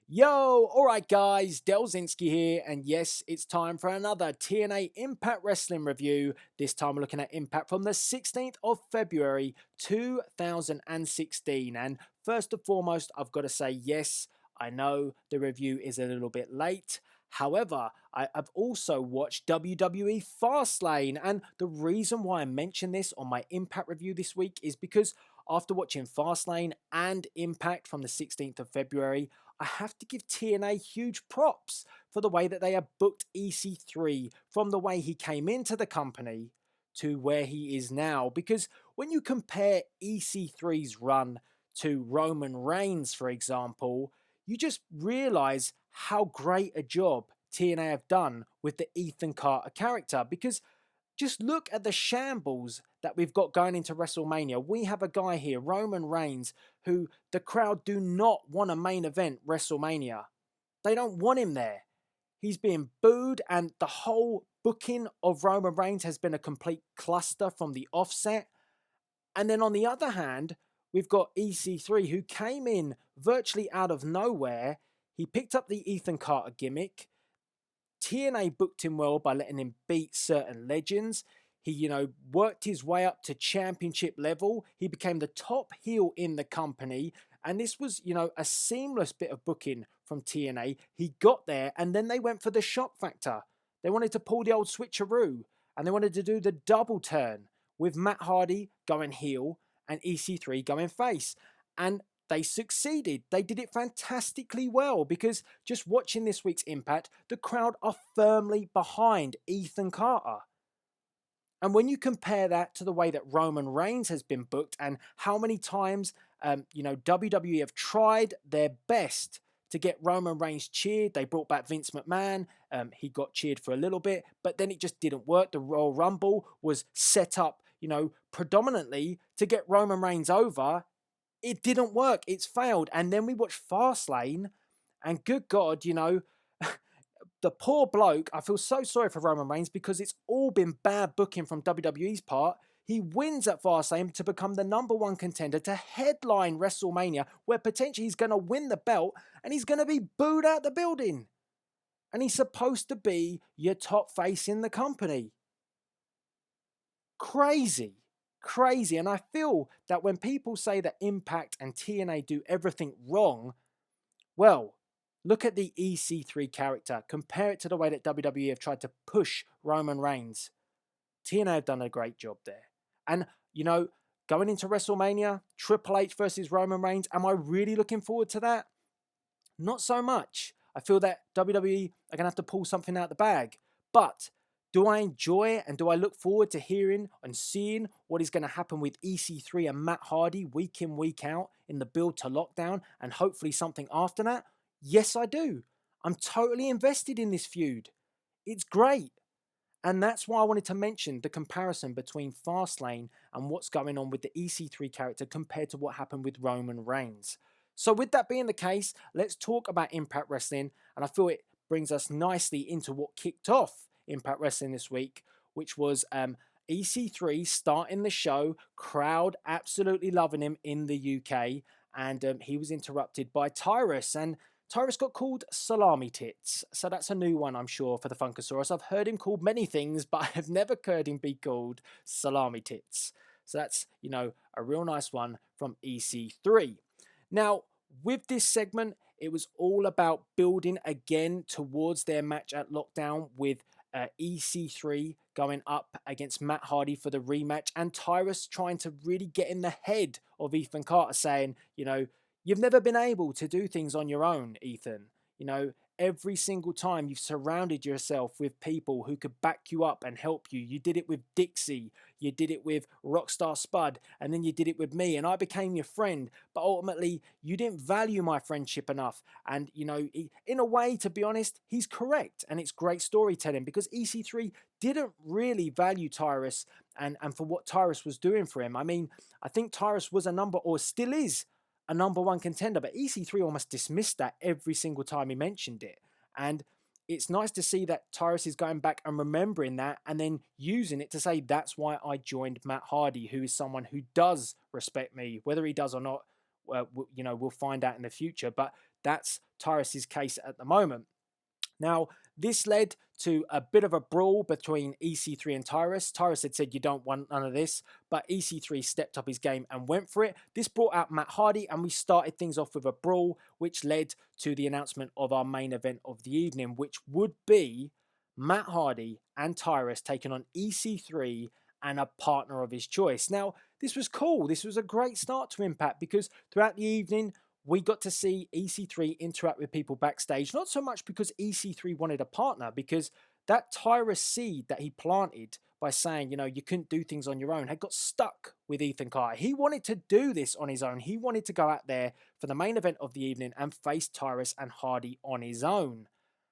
Yo, alright guys, Delzinski here, and yes, it's time for another TNA Impact Wrestling review. This time we're looking at Impact from the 16th of February 2016. And first and foremost, I've got to say, yes, I know the review is a little bit late. However, I've also watched WWE Fastlane, and the reason why I mention this on my Impact review this week is because after watching Fastlane and Impact from the 16th of February, I have to give TNA huge props for the way that they have booked EC3 from the way he came into the company to where he is now. Because when you compare EC3's run to Roman Reigns, for example, you just realize how great a job TNA have done with the Ethan Carter character. Because just look at the shambles that we've got going into WrestleMania. We have a guy here, Roman Reigns, who the crowd do not want a main event WrestleMania. They don't want him there. He's being booed, and the whole booking of Roman Reigns has been a complete cluster from the offset. And then on the other hand, we've got EC3, who came in virtually out of nowhere. He picked up the Ethan Carter gimmick. TNA booked him well by letting him beat certain legends. He, worked his way up to championship level. He became the top heel in the company. And this was, a seamless bit of booking from TNA. He got there and then they went for the shock factor. They wanted to pull the old switcheroo and they wanted to do the double turn with Matt Hardy going heel and EC3 going face. And they succeeded. They did it fantastically well because just watching this week's Impact, the crowd are firmly behind Ethan Carter. And when you compare that to the way that Roman Reigns has been booked and how many times, WWE have tried their best to get Roman Reigns cheered. They brought back Vince McMahon. He got cheered for a little bit, but then it just didn't work. The Royal Rumble was set up, predominantly to get Roman Reigns over. It didn't work. It's failed. And then we watched Fastlane, and good God, the poor bloke, I feel so sorry for Roman Reigns because it's all been bad booking from WWE's part. He wins at Fastlane to become the #1 contender to headline WrestleMania, where potentially he's going to win the belt and he's going to be booed out the building. And he's supposed to be your top face in the company. Crazy. Crazy. And I feel that when people say that Impact and TNA do everything wrong, well, look at the EC3 character. Compare it to the way that WWE have tried to push Roman Reigns. TNA have done a great job there. And, going into WrestleMania, Triple H versus Roman Reigns, am I really looking forward to that? Not so much. I feel that WWE are going to have to pull something out the bag. But do I enjoy and do I look forward to hearing and seeing what is going to happen with EC3 and Matt Hardy week in, week out in the build to lockdown and hopefully something after that? Yes, I do. I'm totally invested in this feud. It's great. And that's why I wanted to mention the comparison between Fastlane and what's going on with the EC3 character compared to what happened with Roman Reigns. So with that being the case, let's talk about Impact Wrestling. And I feel it brings us nicely into what kicked off Impact Wrestling this week, which was EC3 starting the show, crowd absolutely loving him in the UK, and he was interrupted by Tyrus, and Tyrus got called Salami Tits, so that's a new one, I'm sure, for the Funkasaurus. I've heard him called many things, but I've never heard him be called Salami Tits. So that's, a real nice one from EC3. Now, with this segment, it was all about building again towards their match at Lockdown with EC3 going up against Matt Hardy for the rematch, and Tyrus trying to really get in the head of Ethan Carter, saying, you've never been able to do things on your own, Ethan. Every single time you've surrounded yourself with people who could back you up and help you. You did it with Dixie, you did it with Rockstar Spud, and then you did it with me, and I became your friend. But ultimately, you didn't value my friendship enough. And, in a way, to be honest, he's correct. And it's great storytelling because EC3 didn't really value Tyrus and for what Tyrus was doing for him. I mean, I think Tyrus was or still is, a #1 contender, but EC3 almost dismissed that every single time he mentioned it. And it's nice to see that Tyrus is going back and remembering that and then using it to say, that's why I joined Matt Hardy, who is someone who does respect me. Whether he does or not, we'll find out in the future. But That's Tyrus's case at the moment. Now, this led to a bit of a brawl between EC3 and Tyrus. Tyrus had said, "You don't want none of this," but EC3 stepped up his game and went for it. This brought out Matt Hardy, and we started things off with a brawl, which led to the announcement of our main event of the evening, which would be Matt Hardy and Tyrus taking on EC3 and a partner of his choice. Now, this was cool. This was a great start to Impact because throughout the evening, we got to see EC3 interact with people backstage, not so much because EC3 wanted a partner, because that Tyrus seed that he planted by saying, you couldn't do things on your own, had got stuck with Ethan Carter. He wanted to do this on his own. He wanted to go out there for the main event of the evening and face Tyrus and Hardy on his own.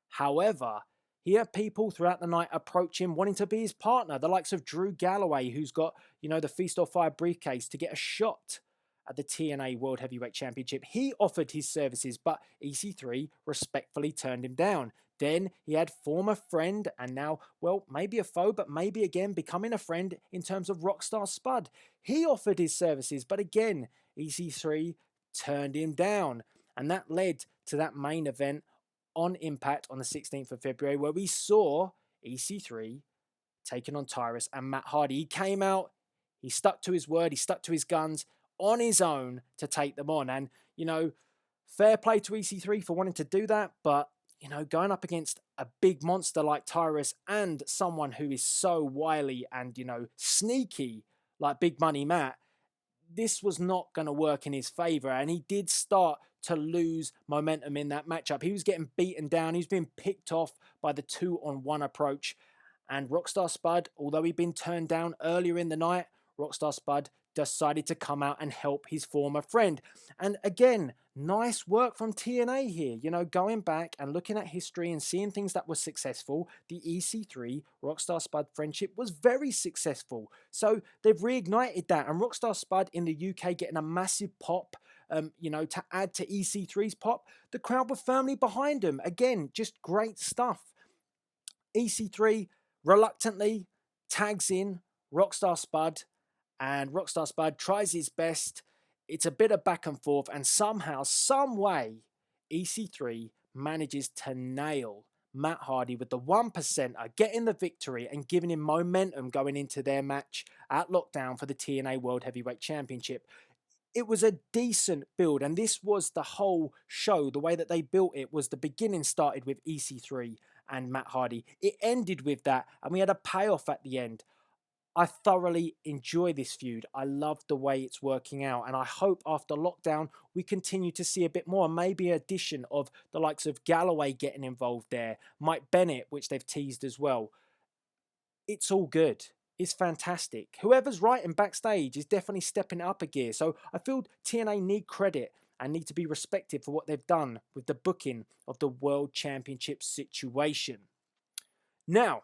However, he had people throughout the night approach him wanting to be his partner, the likes of Drew Galloway, who's got, the Feast or Fire briefcase to get a shot at the TNA World Heavyweight Championship. He offered his services, but EC3 respectfully turned him down. Then he had former friend and now, well, maybe a foe, but maybe again becoming a friend in terms of Rockstar Spud. He offered his services, but again, EC3 turned him down. And that led to that main event on Impact on the 16th of February, where we saw EC3 taking on Tyrus and Matt Hardy. He came out, he stuck to his word, he stuck to his guns on his own to take them on. And, fair play to EC3 for wanting to do that. But, going up against a big monster like Tyrus and someone who is so wily and, sneaky like Big Money Matt, this was not going to work in his favor. And he did start to lose momentum in that matchup. He was getting beaten down. He was being picked off by the 2-on-1 approach. And Rockstar Spud, although he'd been turned down earlier in the night, Rockstar Spud decided to come out and help his former friend. And again, nice work from TNA here. Going back and looking at history and seeing things that were successful, the EC3 Rockstar Spud friendship was very successful. So they've reignited that. And Rockstar Spud in the UK getting a massive pop, to add to EC3's pop. The crowd were firmly behind him. Again, just great stuff. EC3 reluctantly tags in Rockstar Spud, and Rockstar Spud tries his best. It's a bit of back and forth, and somehow, some way, EC3 manages to nail Matt Hardy with the 1%er, getting the victory and giving him momentum going into their match at Lockdown for the TNA World Heavyweight Championship. It was a decent build, and this was the whole show. The way that they built it was the beginning started with EC3 and Matt Hardy. It ended with that, and we had a payoff at the end. I thoroughly enjoy this feud. I love the way it's working out, and I hope after Lockdown we continue to see a bit more, maybe an addition of the likes of Galloway getting involved there, Mike Bennett, which they've teased as well. It's all good. It's fantastic. Whoever's writing backstage is definitely stepping it up a gear, so I feel TNA need credit and need to be respected for what they've done with the booking of the World Championship situation. Now,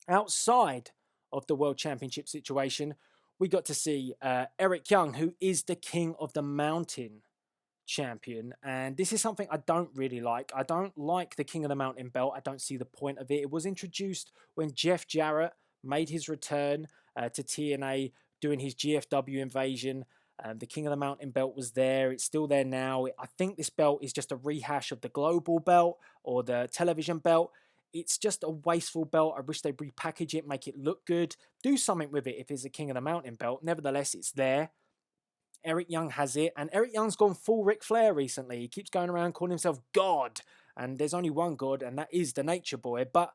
outside of the World Championship situation, we got to see Eric Young, who is the King of the Mountain champion. And this is something I don't really like. I don't like the King of the Mountain belt. I don't see the point of it. It was introduced when Jeff Jarrett made his return to TNA doing his GFW invasion. The King of the Mountain belt was there. It's still there now. I think this belt is just a rehash of the global belt or the television belt. It's just a wasteful belt. I wish they'd repackage it, make it look good. Do something with it if it's a King of the Mountain belt. Nevertheless, it's there. Eric Young has it. And Eric Young's gone full Ric Flair recently. He keeps going around calling himself God. And there's only one God, and that is the Nature Boy. But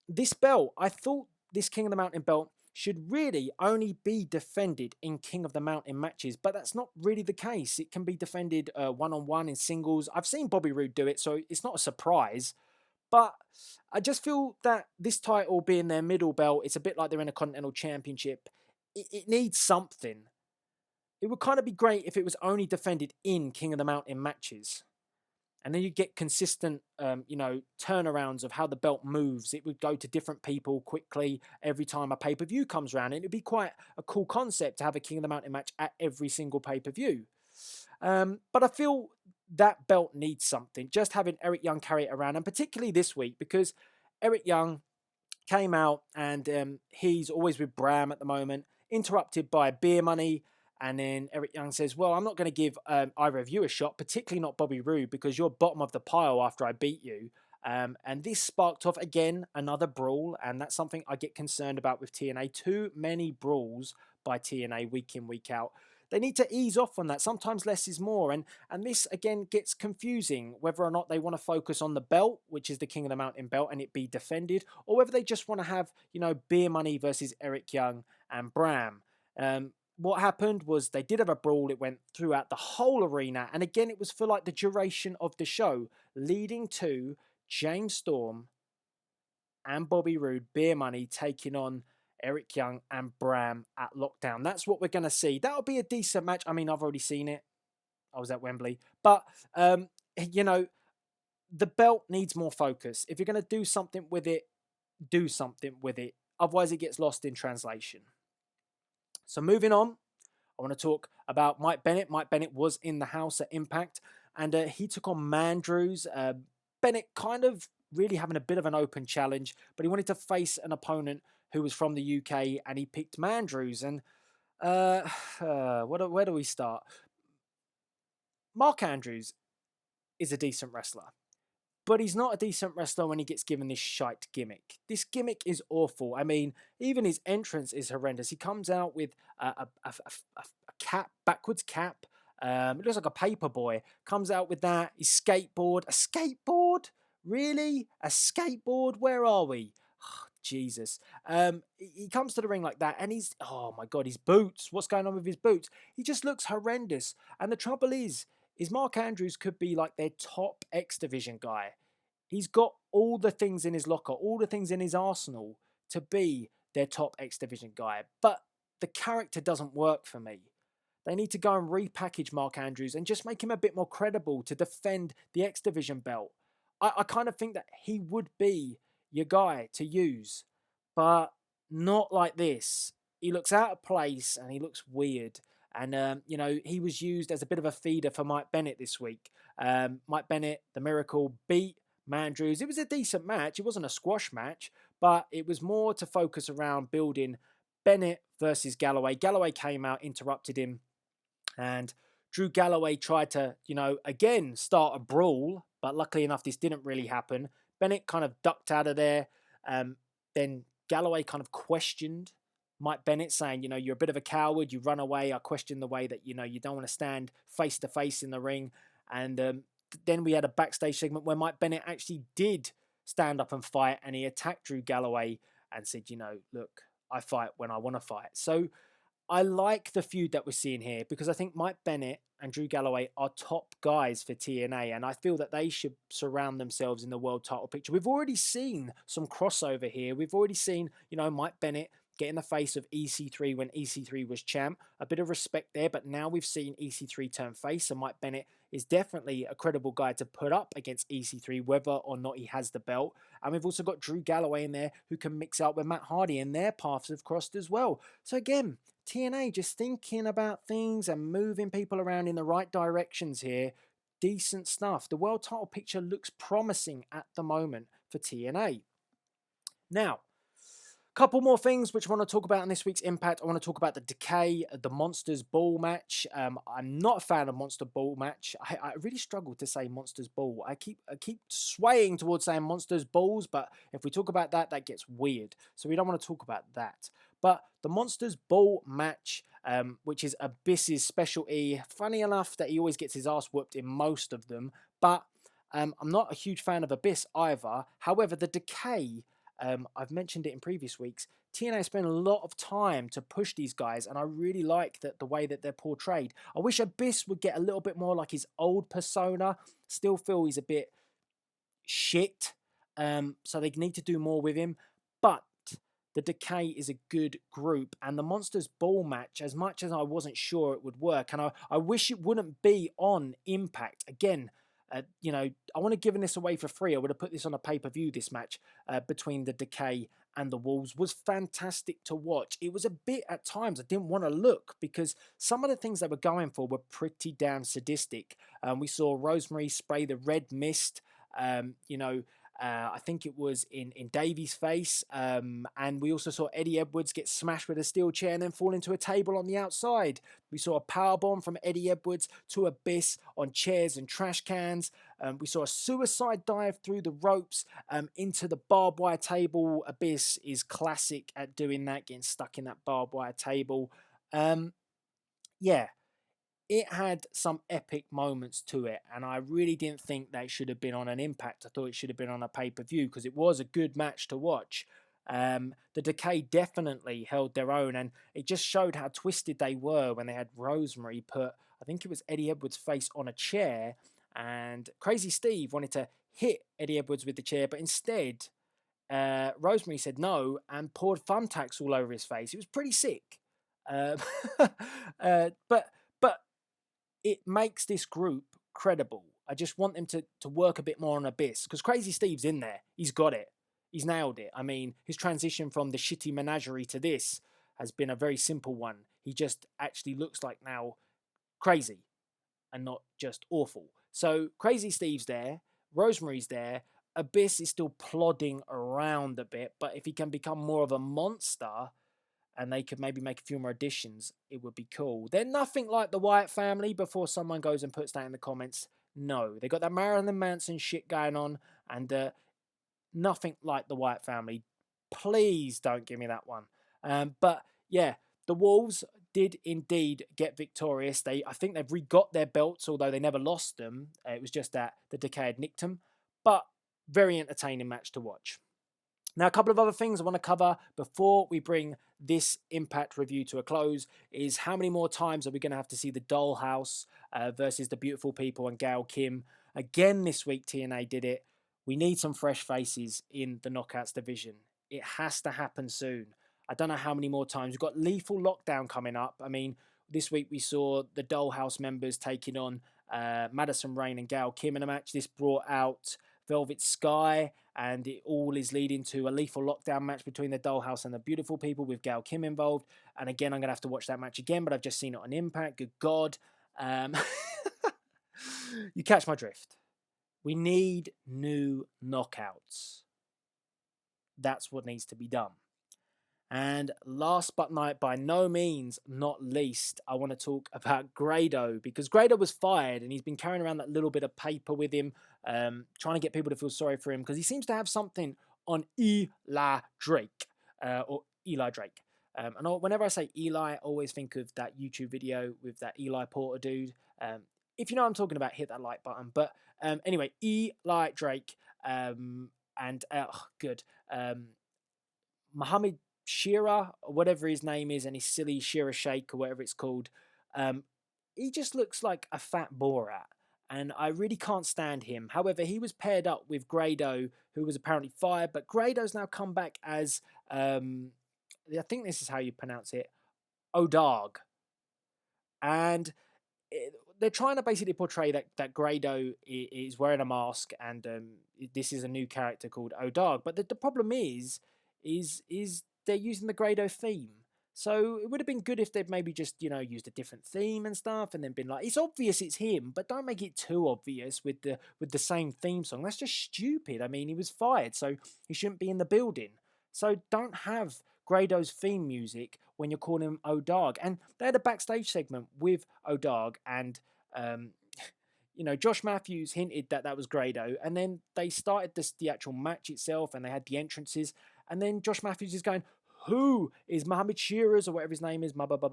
this belt, I thought this King of the Mountain belt should really only be defended in King of the Mountain matches. But that's not really the case. It can be defended one-on-one in singles. I've seen Bobby Roode do it, so it's not a surprise. But I just feel that this title being their middle belt, it's a bit like they're in a Continental Championship. It needs something. It would kind of be great if it was only defended in King of the Mountain matches. And then you get consistent, turnarounds of how the belt moves. It would go to different people quickly every time a pay-per-view comes around. And it would be quite a cool concept to have a King of the Mountain match at every single pay-per-view. But I feel that belt needs something. Just having Eric Young carry it around, and particularly this week, because Eric Young came out and he's always with Bram at the moment, interrupted by Beer Money And then Eric Young says, well, I'm not going to give either of you a shot, particularly not Bobby Roode, because you're bottom of the pile after I beat you. And this sparked off, again, another brawl. And that's something I get concerned about with TNA. Too many brawls by TNA week in, week out. They need to ease off on that. Sometimes less is more. And this, again, gets confusing, whether or not they want to focus on the belt, which is the King of the Mountain belt, and it be defended, or whether they just want to have, Beer Money versus Eric Young and Bram. What happened was they did have a brawl. It went throughout the whole arena. And again, it was for like the duration of the show, leading to James Storm and Bobby Roode, Beer Money, taking on Eric Young and Bram at Lockdown. That's what we're going to see. That'll be a decent match. I mean, I've already seen it. I was at Wembley. But, the belt needs more focus. If you're going to do something with it, do something with it. Otherwise, it gets lost in translation. So moving on, I want to talk about Mike Bennett. Mike Bennett was in the house at Impact, and he took on Mandrews. Bennett kind of really having a bit of an open challenge, but he wanted to face an opponent who was from the UK, and he picked Mandrews. And where do we start? Mark Andrews is a decent wrestler, but he's not a decent wrestler when he gets given this shite gimmick. This gimmick is awful. I mean, even his entrance is horrendous. He comes out with a cap, backwards cap. It looks like a paper boy. Comes out with that. His skateboard. A skateboard? Really? A skateboard? Where are we? Oh, Jesus. He comes to the ring like that, and oh my God, his boots. What's going on with his boots? He just looks horrendous. And the trouble is Mark Andrews could be like their top X Division guy. He's got all the things in his locker, all the things in his arsenal to be their top X Division guy. But the character doesn't work for me. They need to go and repackage Mark Andrews and just make him a bit more credible to defend the X Division belt. I kind of think that he would be your guy to use, but not like this. He looks out of place and he looks weird. And, he was used as a bit of a feeder for Mike Bennett this week. Mike Bennett, the Miracle, beat Mandrews. It was a decent match. It wasn't a squash match, but it was more to focus around building Bennett versus Galloway. Galloway came out, interrupted him, and Drew Galloway tried to, again, start a brawl, but luckily enough, this didn't really happen. Bennett kind of ducked out of there. Then Galloway kind of questioned Mike Bennett, saying, you're a bit of a coward. You run away. I question the way that, you don't want to stand face to face in the ring. And then we had a backstage segment where Mike Bennett actually did stand up and fight, and he attacked Drew Galloway and said, look, I fight when I want to fight. So I like the feud that we're seeing here, because I think Mike Bennett and Drew Galloway are top guys for TNA, and I feel that they should surround themselves in the world title picture. We've already seen some crossover here. We've already seen, Mike Bennett get in the face of EC3 when EC3 was champ. A bit of respect there, but now we've seen EC3 turn face, and Mike Bennett is definitely a credible guy to put up against EC3, whether or not he has the belt. And we've also got Drew Galloway in there who can mix out with Matt Hardy, and their paths have crossed as well. So again, TNA just thinking about things and moving people around in the right directions here. Decent stuff. The world title picture looks promising at the moment for TNA. Now, couple more things which I want to talk about in this week's Impact. I want to talk about the Decay, the Monsters Ball match. I'm not a fan of Monster Ball match. I really struggle to say Monsters Ball. I keep swaying towards saying Monsters Balls, but if we talk about that, that gets weird. So we don't want to talk about that. But the Monsters Ball match, which is Abyss's specialty. Funny enough that he always gets his ass whooped in most of them, but I'm not a huge fan of Abyss either. However, the Decay, I've mentioned it in previous weeks, TNA spent a lot of time to push these guys, and I really like the way that they're portrayed. I wish Abyss would get a little bit more like his old persona. Still feel he's a bit shit, so they need to do more with him. But the Decay is a good group, and the Monsters Ball match, as much as I wasn't sure it would work, and I wish it wouldn't be on Impact. Again, I want to give this away for free. I would have put this on a pay-per-view, this match between the Decay and the Wolves. Was fantastic to watch. It was a bit, at times, I didn't want to look, because some of the things they were going for were pretty damn sadistic. We saw Rosemary spray the red mist, I think it was in Davy's face. And we also saw Eddie Edwards get smashed with a steel chair and then fall into a table on the outside. We saw a powerbomb from Eddie Edwards to Abyss on chairs and trash cans. We saw a suicide dive through the ropes into the barbed wire table. Abyss is classic at doing that, getting stuck in that barbed wire table. Yeah, it had some epic moments to it, and I really didn't think they should have been on an Impact. I thought it should have been on a pay-per-view because it was a good match to watch. The Decay definitely held their own, and it just showed how twisted they were when they had Rosemary put, I think it was Eddie Edwards' face on a chair, and Crazy Steve wanted to hit Eddie Edwards with the chair, but instead, Rosemary said no and poured thumbtacks all over his face. It was pretty sick. Uh, but it makes this group credible. I just want them to work a bit more on Abyss because Crazy Steve's in there. He's got it. He's nailed it. I mean, his transition from the shitty menagerie to this has been a very simple one. He just actually looks like now crazy and not just awful. So Crazy Steve's there. Rosemary's there. Abyss is still plodding around a bit, but if he can become more of a monster, and they could maybe make a few more additions, it would be cool. They're nothing like the Wyatt family before someone goes and puts that in the comments. No, they got that Marilyn Manson shit going on, and nothing like the Wyatt family. Please don't give me that one. But yeah, the Wolves did indeed get victorious. I think they've re-got their belts, although they never lost them. It was just that the Decay had nicked them. But very entertaining match to watch. Now, a couple of other things I want to cover before we bring this Impact review to a close is how many more times are we going to have to see the Dollhouse versus the Beautiful People and Gail Kim. Again, this week TNA did it. We need some fresh faces in the Knockouts division. It has to happen soon. I don't know how many more times. We've got Lethal Lockdown coming up. I mean, this week we saw the Dollhouse members taking on Madison Rayne and Gail Kim in a match. This brought out Velvet Sky, and it all is leading to a Lethal Lockdown match between the Dollhouse and the Beautiful People with Gail Kim involved. And again, I'm going to have to watch that match again, but I've just seen it on Impact. Good God. You catch my drift. We need new knockouts. That's what needs to be done. And last but by no means not least, I want to talk about Grado, because Grado was fired and he's been carrying around that little bit of paper with him, trying to get people to feel sorry for him because he seems to have something on Eli Drake, or Eli Drake. And whenever I say Eli, I always think of that YouTube video with that Eli Porter dude. If you know what I'm talking about, hit that like button. But anyway, Eli Drake, Muhammad Shearer, or whatever his name is, and his silly Shearer Shake or whatever it's called. He just looks like a fat Borat, and I really can't stand him. However, he was paired up with Grado, who was apparently fired, but Grado's now come back as, I think this is how you pronounce it, Odarg. And they're trying to basically portray that Grado is wearing a mask, and this is a new character called Odarg. But the problem is they're using the Grado theme. So it would have been good if they'd maybe just, used a different theme and stuff, and then been like, it's obvious it's him, but don't make it too obvious with the same theme song. That's just stupid. I mean, he was fired, so he shouldn't be in the building. So don't have Grado's theme music when you're calling him Odarg. And they had a backstage segment with Odarg, and Josh Matthews hinted that was Grado, and then they started the actual match itself, and they had the entrances, and then Josh Matthews is going, who is Muhammad Shearers or whatever his name is? Who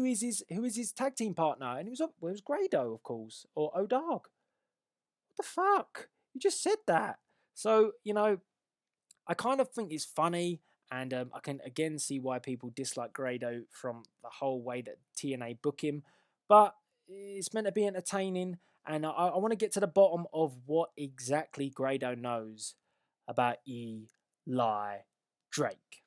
is his tag team partner? And it was Grado, of course, or Odarg. What the fuck? You just said that. So I kind of think it's funny, and I can again see why people dislike Grado from the whole way that TNA book him. But it's meant to be entertaining, and I want to get to the bottom of what exactly Grado knows about Eli Drake.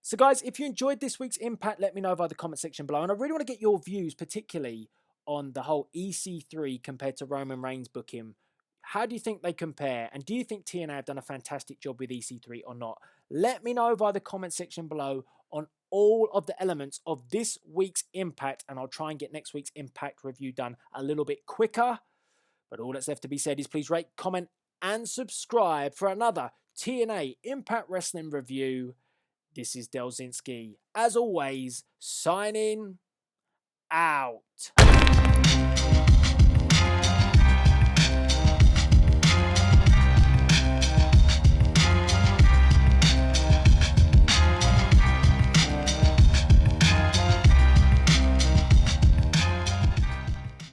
So guys, if you enjoyed this week's Impact, let me know via the comment section below. And I really want to get your views, particularly on the whole EC3 compared to Roman Reigns booking. How do you think they compare? And do you think TNA have done a fantastic job with EC3 or not? Let me know via the comment section below on all of the elements of this week's Impact, and I'll try and get next week's Impact review done a little bit quicker. But all that's left to be said is please rate, comment, and subscribe for another TNA Impact Wrestling review. This is Delzinski, as always, signing out.